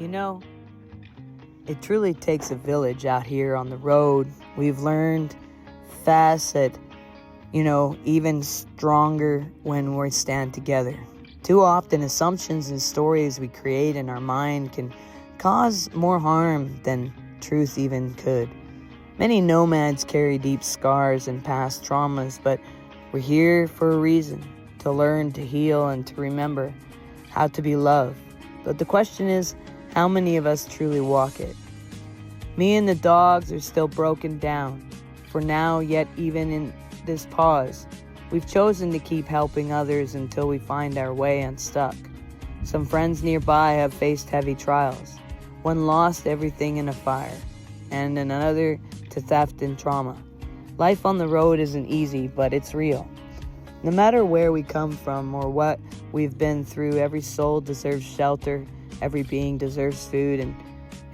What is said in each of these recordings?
You know, it truly takes a village out here on the road. We've learned fast that, even stronger when we stand together. Too often, assumptions and stories we create in our mind can cause more harm than truth even could. Many nomads carry deep scars and past traumas, but we're here for a reason, to learn, to heal, and to remember how to be loved. But the question is, how many of us truly walk it? Me and the dogs are still broken down. For now, yet even in this pause, we've chosen to keep helping others until we find our way unstuck. Some friends nearby have faced heavy trials. One lost everything in a fire, and another to theft and trauma. Life on the road isn't easy, but it's real. No matter where we come from or what we've been through, every soul deserves shelter, every being deserves food, and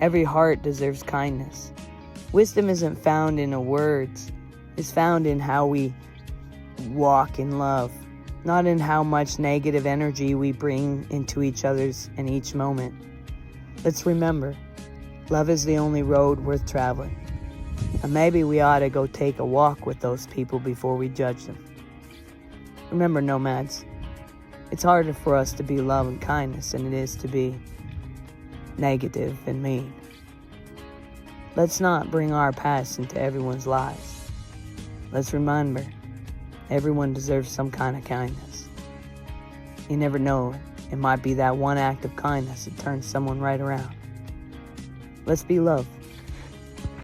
every heart deserves kindness. Wisdom isn't found in the words, it's found in how we walk in love, not in how much negative energy we bring into each other's in each moment. Let's remember, love is the only road worth traveling. And maybe we ought to go take a walk with those people before we judge them. Remember, nomads, it's harder for us to be love and kindness than it is to be negative and mean. Let's not bring our past into everyone's lives. Let's remember, everyone deserves some kind of kindness. You never know, it might be that one act of kindness that turns someone right around. Let's be love.